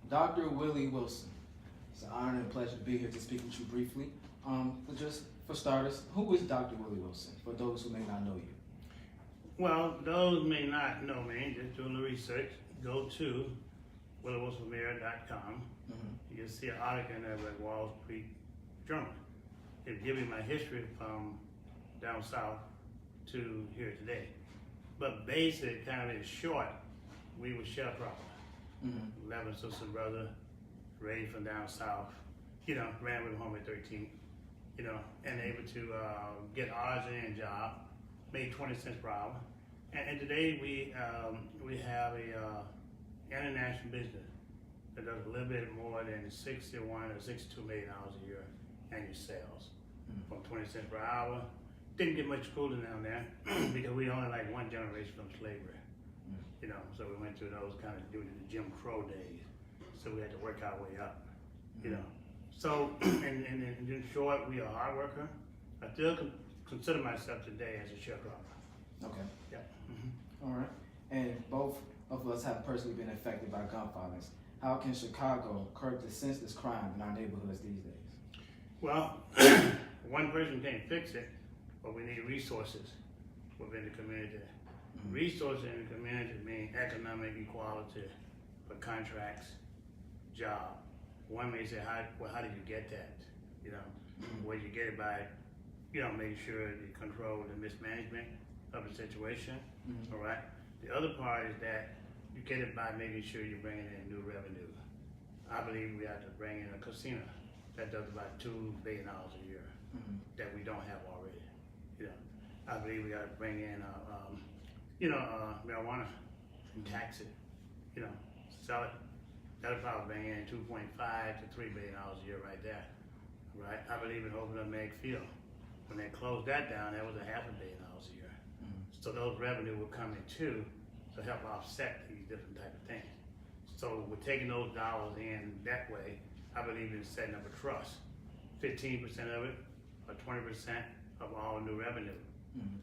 Dr. Willie Wilson. It's an honor and pleasure to be here to speak with you briefly. But just for starters, who is Dr. Willie Wilson, for those who may not know you? Well, those may not know me, just doing the research, go to williewilsonmayor.com. You'll see an article in there about Wall Street Journal. It'll give you my history from down south to here today. But basically, kind of in short, we were sharecroppers. 11 sister brother, raised from down south, ran with home at 13, and able to get ours in job, made 20 cents per hour. And today we have a international business that does a little bit more than 61 or 62 million dollars a year annual sales from 20 cents per hour. Didn't get much schooling down there because we only like one generation from slavery. So we went through those kind of doing the Jim Crow days. So we had to work our way up, So, and in short, we are a hard worker. I still consider myself today as a sharecropper. Okay. Yeah. All right. And both of us have personally been affected by gun violence. How can Chicago curb the senseless crime in our neighborhoods these days? Well, one person can't fix it, but we need resources within the community. Resources in the community mean economic equality for contracts, job. One may say, how do you get that? Well, you get it by, making sure you control the mismanagement of the situation, all right? The other part is that you get it by making sure you're bringing in new revenue. I believe we have to bring in a casino that does about $2 billion a year that we don't have already. I believe we got to bring in marijuana and tax it, sell it. That'll probably bring in $2.5 to $3 billion a year right there, right? I believe in opening up Meg Field. When they closed that down, that was $500 million a year. So those revenue will come in too to help offset these different type of things. So we're taking those dollars in that way. I believe in setting up a trust. 15% of it or 20% of all new revenue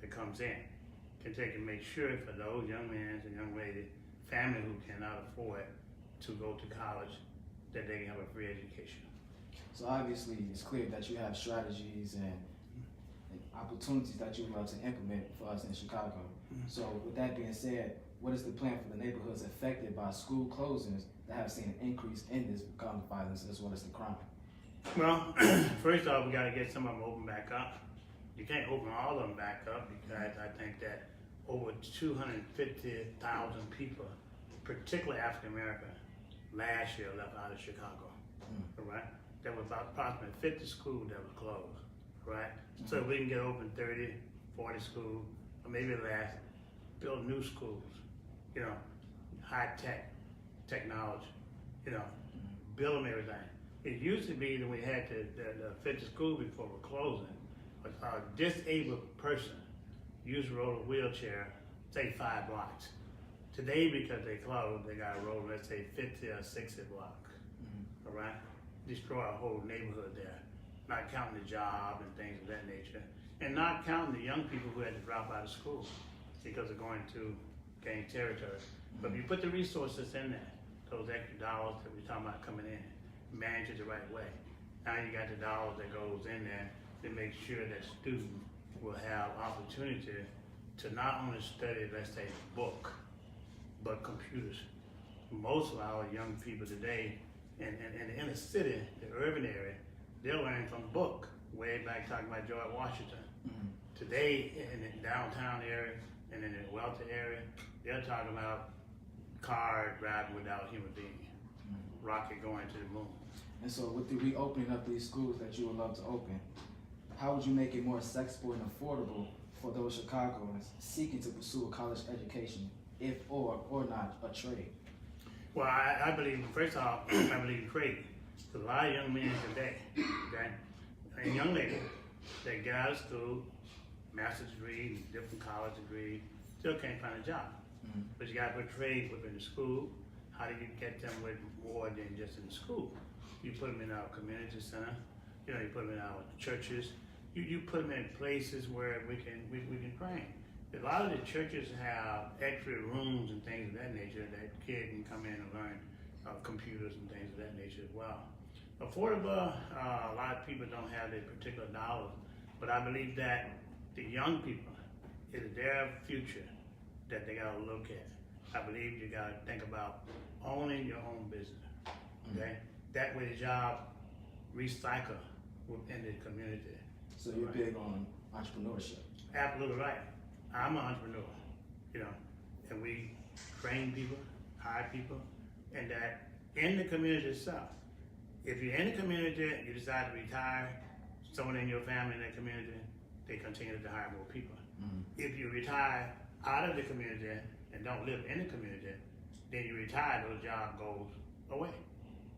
that comes in can take and make sure for those young men and young ladies, family who cannot afford to go to college, that they can have a free education. So obviously it's clear that you have strategies and opportunities that you would love to implement for us in Chicago. So with that being said, what is the plan for the neighborhoods affected by school closings that have seen an increase in this gun violence as well as the crime? Well, first off, we got to get some of them open back up. You can't open all of them back up because I think that over 250,000 people, particularly African American, last year left out of Chicago, right? There was about approximately 50 schools that were closed, right? So if we can get open 30, 40 schools, or maybe less, build new schools, high tech, technology, build them everything. It used to be that we had the 50 schools before we're closing, but a disabled person used to roll a wheelchair, say 5 blocks. Today, because they closed, they got to roll, let's say 50 or 60 blocks, all right? Destroy a whole neighborhood there, not counting the job and things of that nature, and not counting the young people who had to drop out of school because of going to gang territory. But if you put the resources in there, those extra dollars that we're talking about coming in, manage it the right way. Now you got the dollars that goes in there to make sure that students will have opportunity to not only study, let's say, book, but computers. Most of our young people today in the inner city, the urban area, they're learning from book, way back talking about George Washington. Today, in the downtown area and in the Welter area, they're talking about car driving without a human being, rocket going to the moon. And so with the reopening of these schools that you would love to open, how would you make it more accessible and affordable for those Chicagoans seeking to pursue a college education, if or not a trade? Well, I believe, first off, I believe in trade. There's a lot of young men today, okay, and young ladies, they get out of school, master's degree, different college degree, still can't find a job. But you got to put trade within the school. How do you get them with more than just in the school? You put them in our community center, you put them in our churches, you put them in places where we can train. A lot of the churches have extra rooms and things of that nature that kids can come in and learn computers and things of that nature as well. Affordable, a lot of people don't have their particular dollars, but I believe that the young people, it is their future that they gotta look at. I believe you gotta think about owning your own business, okay? That way the job recycle within the community. So you're big on entrepreneurship. Absolutely right. I'm an entrepreneur, you know, and we train people, hire people, and that in the community itself. If you're in the community, you decide to retire, someone in your family in that community, they continue to hire more people. If you retire out of the community and don't live in the community, then you retire, those jobs goes away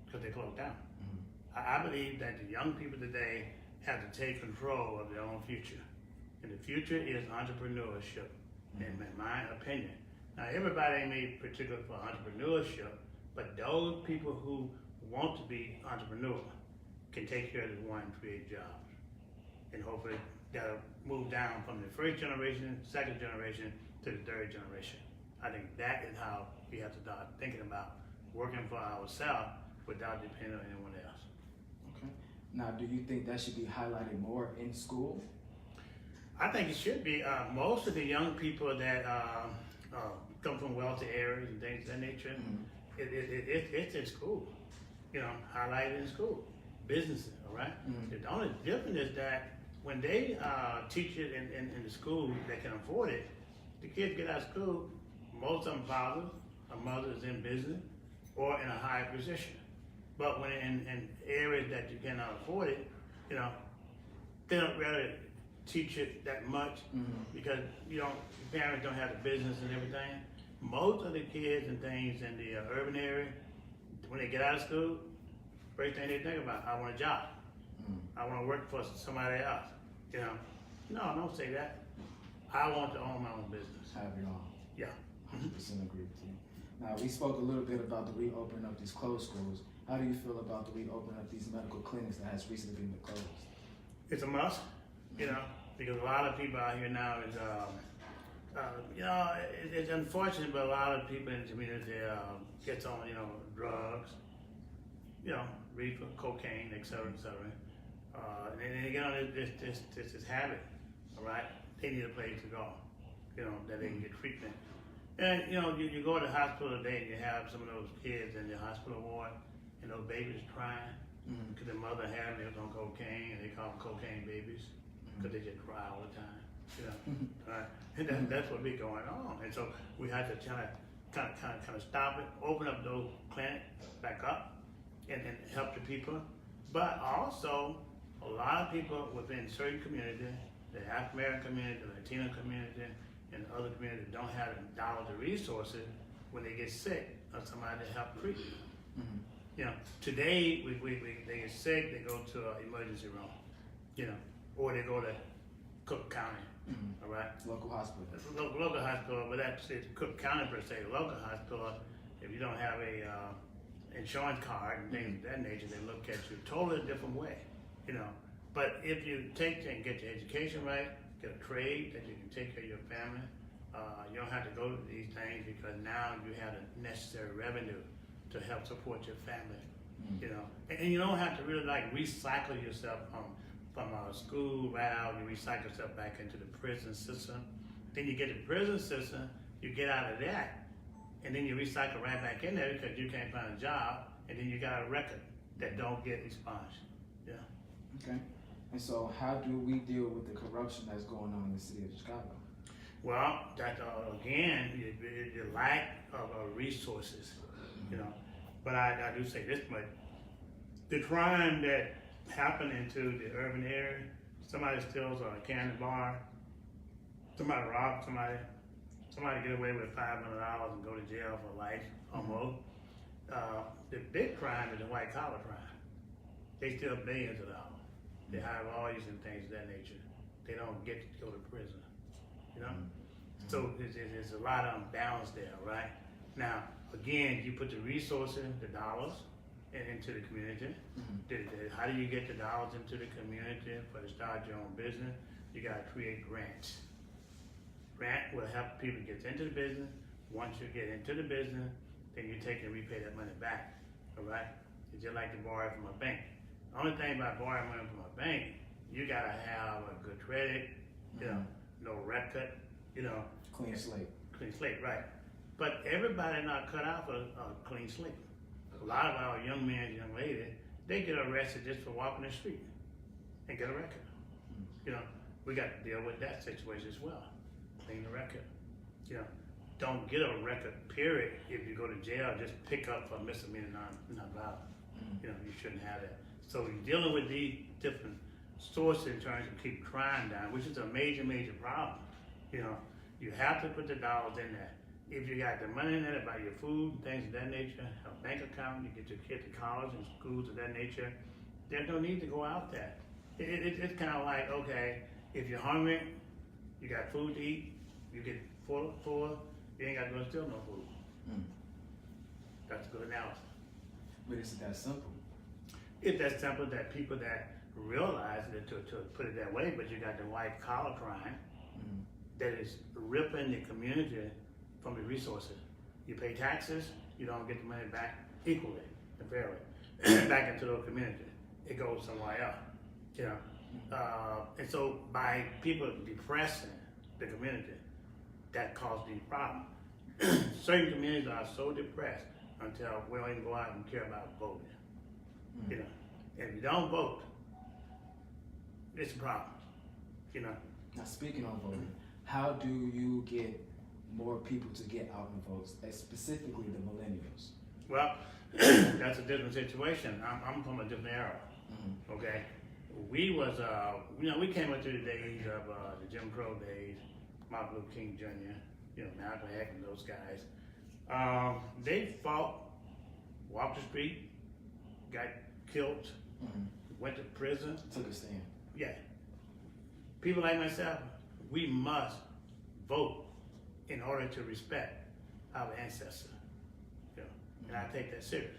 because they close down. I believe that the young people today have to take control of their own future. And the future is entrepreneurship, in my opinion. Now, everybody ain't made particular for entrepreneurship, but those people who want to be entrepreneur can take care of this one and create jobs. And hopefully that'll move down from the first generation, second generation, to the third generation. I think that is how we have to start thinking about working for ourselves without depending on anyone else. Okay. Now, do you think that should be highlighted more in school? I think it should be. Most of the young people that come from wealthy areas and things of that nature, it's in school. You know, highlighted in school. Businesses, all right? The only difference is that when they teach it in the school that can afford it, the kids get out of school, most of them fathers or mothers in business or in a higher position. But when in areas that you cannot afford it, you know, they don't really teach it that much because your parents don't have the business and everything. Most of the kids and things in the urban area, when they get out of school, first thing they think about, I want a job. I want to work for somebody else. You know, no, don't say that. I want to own my own business. Have your own. Yeah. 100% agree with you. Now, we spoke a little bit about the reopening of these closed schools. How do you feel about the reopening of these medical clinics that has recently been closed? It's a must, you know, because a lot of people out here now is, you know, it's unfortunate, but a lot of people in the community gets on, you know, drugs, you know, reefer, cocaine, et cetera, et cetera. And they get on this habit, all right? They need a place to go, you know, that they can get treatment. And, you know, you go to the hospital today and you have some of those kids in the hospital ward and those babies crying because their mother had them on cocaine and they call them cocaine babies because they just cry all the time, you know? Right? And that's what be going on. And so we had to kind of stop it, open up those clinics back up and help the people. But also, a lot of people within certain communities, the African American community, the Latino community, and other communities don't have the dollars or resources when they get sick or somebody to help treat them. You know, today they get sick, they go to an emergency room, you know, or they go to Cook County, all right? Local hospital. Local hospital, but that's Cook County per se. Local hospital, if you don't have a insurance card and things of that nature, they look at you totally different way, you know. But if you take and get your education right, get a trade that you can take care of your family, you don't have to go to these things because now you have the necessary revenue to help support your family, you know. And you don't have to really like recycle yourself from a school route, you recycle yourself back into the prison system. Then you get the prison system, you get out of that, and then you recycle right back in there because you can't find a job, and then you got a record that don't get expunged. Yeah. Okay. And so how do we deal with the corruption that's going on in the city of Chicago? Well, that again, the lack of resources, you know. But I do say this much: the crime that happened into the urban area, somebody steals a candy bar, somebody robs somebody get away with $500 and go to jail for life almost. The big crime is the white collar crime. They steal billions of dollars. They hire lawyers and things of that nature. They don't get to go to prison, you know? So there's a lot of imbalance there, right? Now, again, you put the resources, the dollars, into the community. How do you get the dollars into the community for to start your own business? You gotta create grants. Grant will help people get into the business. Once you get into the business, then you take and repay that money back, all right? It's just like to borrow from a bank. The only thing about borrowing money from a bank, you gotta have a good credit, you know, no record, you know. Clean slate. Clean slate, right. But everybody not cut out for a clean slate. A lot of our young men, young ladies, they get arrested just for walking the street and get a record. You know, we got to deal with that situation as well. Clean the record. You know, don't get a record, period. If you go to jail, just pick up for misdemeanor non-violent. You know, you shouldn't have that. So you're dealing with these different sources in terms of keep crime down, which is a major, major problem. You know, you have to put the dollars in there. If you got the money in there to buy your food, things of that nature, a bank account, you get your kid to college and schools of that nature, there's no need to go out there. It's kind of like, okay, if you're hungry, you got food to eat, you get full, you ain't got to go steal no food. That's a good analysis. But is it that simple? It's that simple that people that realize it to put it that way, but you got the white collar crime that is ripping the community from the resources. You pay taxes, you don't get the money back equally and fairly back into the community. It goes somewhere else, you know. And so by people depressing the community, that causes these problems. Certain communities are so depressed until we don't even go out and care about voting. You know, if you don't vote, it's a problem. You know. Now speaking of voting, how do you get more people to get out and vote, specifically the millennials? Well, that's a different situation. I'm from a different era. Okay, we was you know, we came up through the days of the Jim Crow days, Martin Luther King Jr., you know, Malcolm X and those guys. They fought, walked the street, got killed, went to prison. Took a stand. Yeah. People like myself, we must vote in order to respect our ancestors. You know, and I take that serious.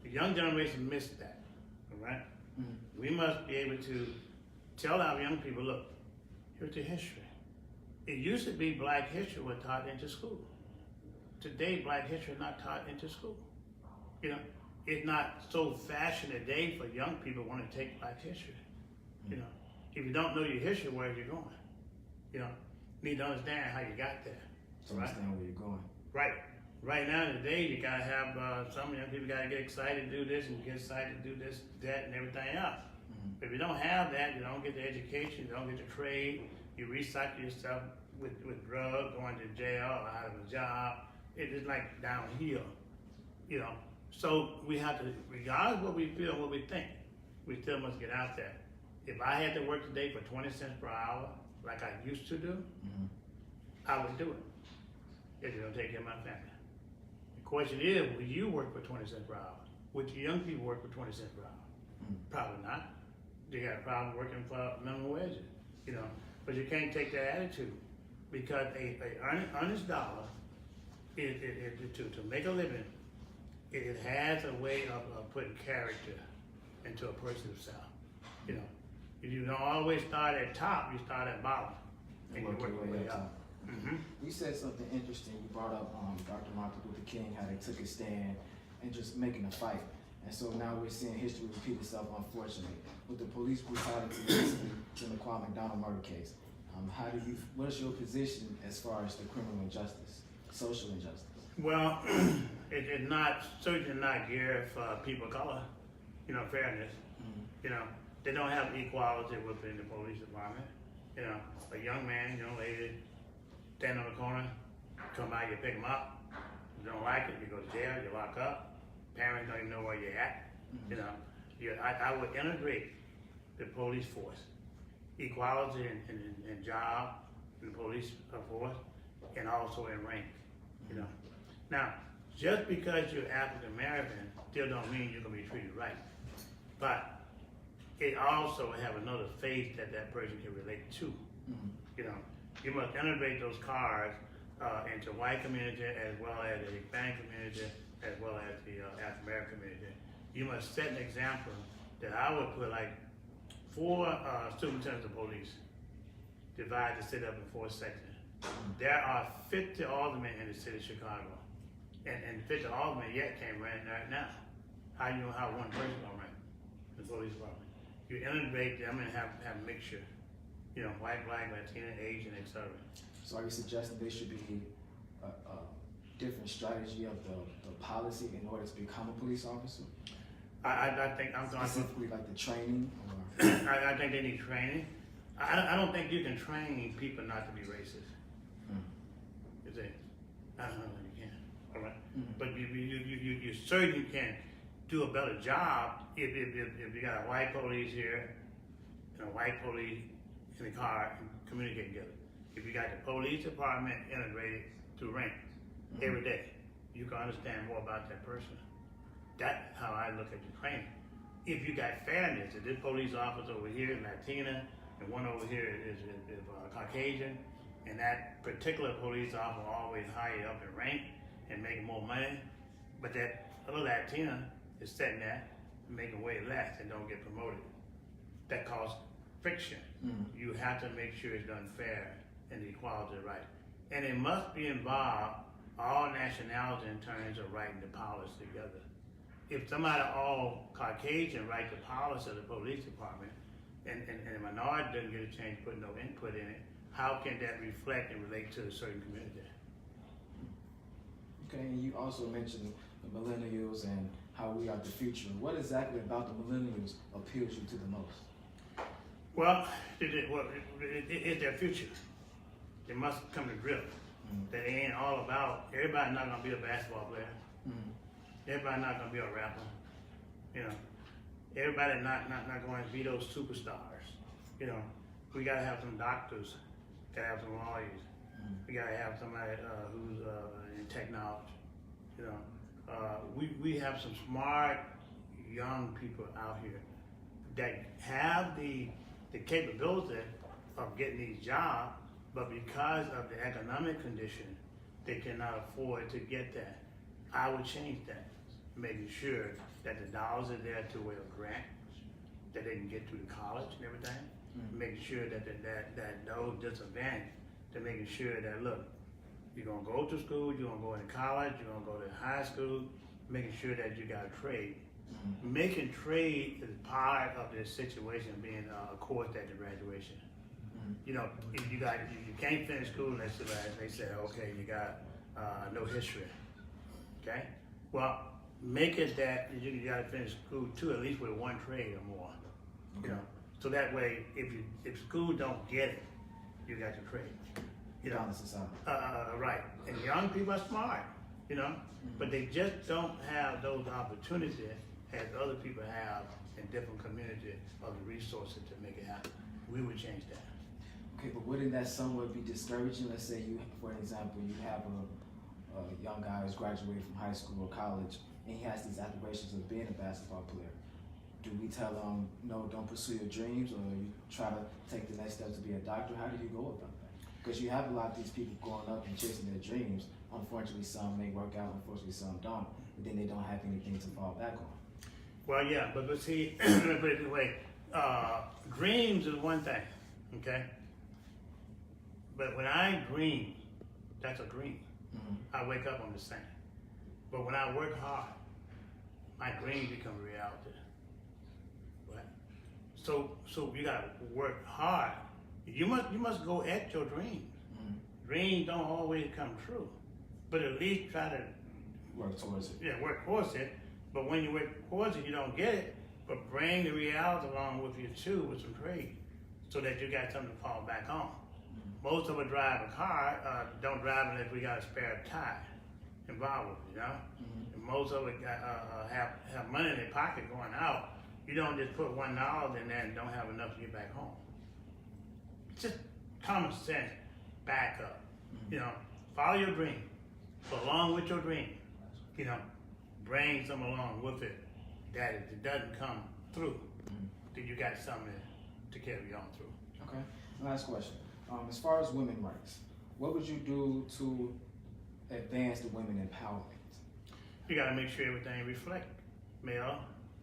The young generation missed that. All right? We must be able to tell our young people, look, here's the history. It used to be Black history was taught into school. Today, Black history is not taught into school. You know, it's not so fashioned today for young people want to take Black history. You know, if you don't know your history, where are you going? You know, you need to understand how you got there. To understand where you're going. Right. Right now, today, you gotta have some young people gotta get excited to do this and get excited to do this, that, and everything else. If you don't have that, you don't get the education, you don't get the trade, you recycle yourself with drugs, going to jail, or out of a job. It is like downhill, you know. So we have to, regardless of what we feel, what we think, we still must get out there. If I had to work today for 20 cents per hour, like I used to do, I would do it. If you're gonna take care of my family. The question is, will you work for 20 cents per hour? Would your young people work for 20 cents per hour? Probably not. They got a problem working for minimum wages, you know. But you can't take that attitude, because a honest dollar, to make a living, it has a way of putting character into a person's self. You know, if you don't always start at top, you start at bottom, and you work your way up. You said something interesting. You brought up Dr. Martin Luther King, how they took a stand and just making a fight. And so now we're seeing history repeat itself, unfortunately, with the police brutality recently in the Kwame McDonald murder case. What is your position as far as the criminal injustice, social injustice? Well, it's not, certainly not geared for people of color, you know, fairness. You know, they don't have equality within the police department. You know, a young man, young lady, stand on the corner, come by, you pick them up. You don't like it, you go to jail, you lock up. Parents don't even know where you're at. You know, I would integrate the police force, equality in job, in the police force, and also in rank. You know, now just because you're African American still don't mean you're gonna be treated right, but it also have another faith that person can relate to. You know, you must integrate those cards into white community as well as the Hispanic community as well as the African American community. You must set an example that I would put like 4 superintendents of police, divide the city up in 4 sections. There are 50 aldermen in the city of Chicago. and Fifth Alderman yet can't run right now. How you know how one person gonna run the police department? You integrate them and have a mixture, you know, white, black, Latina, Asian, etc. So are you suggesting there should be a different strategy of the policy in order to become a police officer? I think I'm going specifically like the training. Or I think they need training. I don't think you can train people not to be racist. You see, I don't know if you can. All right, but you certainly can do a better job if you got a white police here and a white police in the car and communicate together. If you got the police department integrated through ranks every day, you can understand more about that person. That's how I look at the training. If you got fairness, if this police officer over here is Latina and one over here is Caucasian, and that particular police officer always higher up in rank and making more money, but that other Latina is sitting there making way less and don't get promoted, that causes friction. You have to make sure it's done fair and the equality is right. And it must be involved all nationalities in terms of writing the policy together. If somebody all Caucasian write the policy of the police department and a minority doesn't get a chance to put no input in it, how can that reflect and relate to a certain community? Okay, and you also mentioned the millennials and how we are the future. What exactly about the millennials appeals you to the most? Well, it's their future. They must come to grip that it ain't all about, everybody's not gonna be a basketball player. Everybody's not gonna be a rapper. You know, everybody not going to be those superstars. You know, we gotta have some doctors, gotta have some lawyers. We gotta have somebody who's in technology. You know, we have some smart young people out here that have the capability of getting these jobs, but because of the economic condition, they cannot afford to get that. I would change that, making sure that the dollars are there to where grants, that they can get through the college and everything, making sure that those disadvantaged, to making sure that, look, you're gonna go to school, you're gonna go into college, you're gonna go to high school, making sure that you got a trade. Making trade is part of this situation being a course at the graduation. You know, if you can't finish school, they say, okay, you got no history. Okay? Well, make it that you gotta finish school too, at least with one trade or more. You know, so that way, if school don't get it, you got your trade. You know, right. And young people are smart, you know, but they just don't have those opportunities as other people have in different communities of the resources to make it happen. We would change that. Okay, but wouldn't that somewhat be discouraging? Let's say you, for example, you have a young guy who's graduated from high school or college, and he has these aspirations of being a basketball player. Do we tell him, no, don't pursue your dreams, or you try to take the next step to be a doctor? How do you go about that? Because you have a lot of these people growing up and chasing their dreams. Unfortunately, some may work out, unfortunately, some don't, but then they don't have anything to fall back on. Well, yeah, but see, let me put it this way. Dreams is one thing, okay? But when I dream, that's a dream. I wake up on the same. But when I work hard, my dream becomes reality. Right? So you gotta work hard. You must go at your dreams. Dreams don't always come true, but at least try to work towards it. Yeah, work towards it. But when you work towards it, you don't get it. But bring the reality along with you too, with some trade, so that you got something to fall back on. Most of us drive a car, don't drive unless we got a spare tire involved with it, you know? And most of us have money in their pocket going out. You don't just put $1 in there and don't have enough to get back home. Just common sense, back up. You know, follow your dream. So along with your dream, you know, bring some along with it that if it doesn't come through, then you got something to carry on through. Okay, last question. As far as women's rights, what would you do to advance the women empowerment? You got to make sure everything reflects male,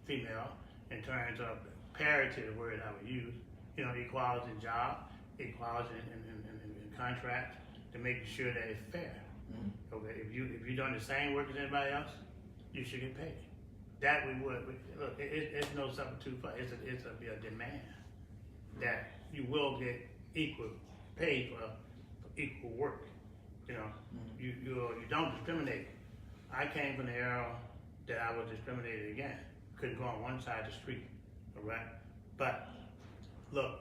female, in terms of parity, the word I would use. You know, equality in job, equality in contract, to make sure that it's fair. Mm-hmm. Okay, if you done the same work as anybody else, you should get paid. That we would. Look, it's no substitute for it's a demand that you will get equal pay for equal work. You know, you don't discriminate. I came from the era that I was discriminated against. Couldn't go on one side of the street, all right? But look,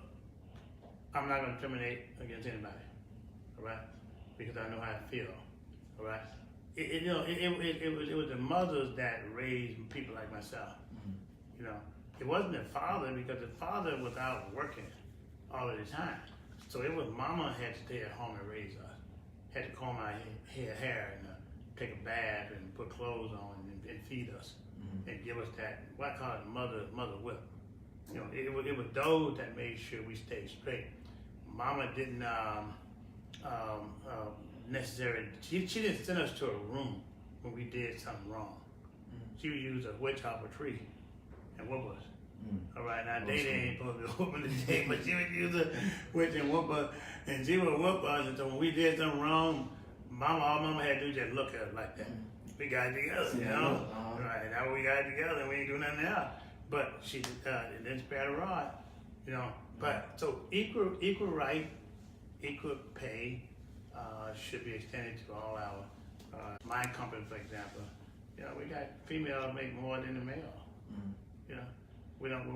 I'm not gonna discriminate against anybody, all right? Because I know how I feel, all right? It was the mothers that raised people like myself. You know, it wasn't the father, because the father was out working all of the time. So it was mama had to stay at home and raise us. Had to comb my hair and take a bath and put clothes on and feed us and give us that, what I call it, mother whip. You know, it was those that made sure we stayed straight. Mama didn't necessarily, she didn't send us to a room when we did something wrong. She would use a witch off a tree and whoop us. All right, now they ain't supposed to be whooping the day, but she would use a witch and whoop us, and she would whoop us. And so when we did something wrong, all mama had to do was just look at us like that. We got it together, you know. Right, now we got it together, and we ain't do nothing else. But she didn't spare the rod, you know. But so equal right, equal pay should be extended to all our. My company, for example, you know, we got females make more than the male. You know. We don't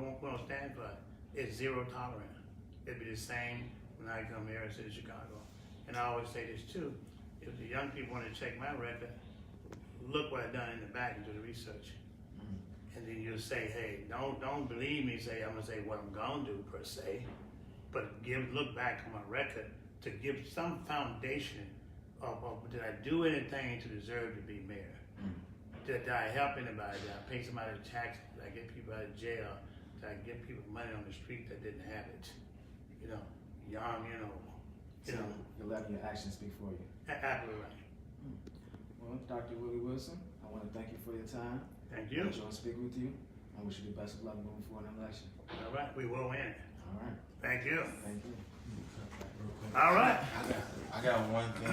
stand for it. It's zero tolerance. It'd be the same when I come here and say Chicago. And I always say this too. If the young people want to check my record, look what I've done in the back and do the research. And then you'll say, hey, don't believe me, say I'm gonna say what I'm gonna do per se, but look back on my record to give some foundation of did I do anything to deserve to be mayor? Did I help anybody? Did I pay somebody taxes? Did I get people out of jail? Did I get people money on the street that didn't have it? You know, young, you know. You're letting your actions speak for you. Absolutely right. Well, Dr. Willie Wilson, I want to thank you for your time. Thank you. I enjoyed speaking with you. I wish you the best of luck moving forward in the election. All right, we will win. All right. Thank you. Thank you. All right. I got one thing.